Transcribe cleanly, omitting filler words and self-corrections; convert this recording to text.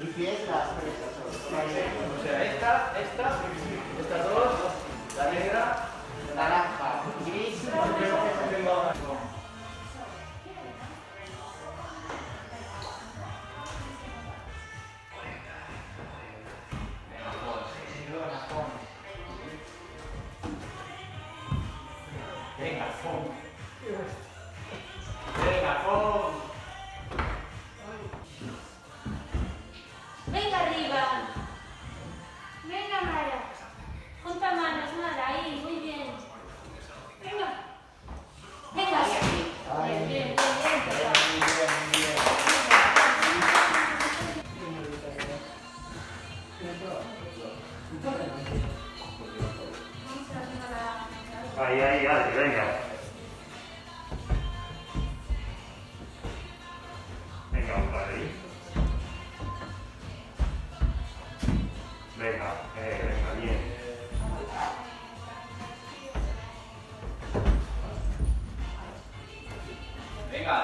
Y pies las presas. O sea, estas dos, la negra, Naranja, gris, venga, pon. Venga, pon. Venga arriba. Venga, Mara. Junta manos, Mara, ahí, muy bien. Venga. Venga. Bien, bien, bien, bien. Ahí, dale, venga. Venga, por ahí. Venga, bien. Venga,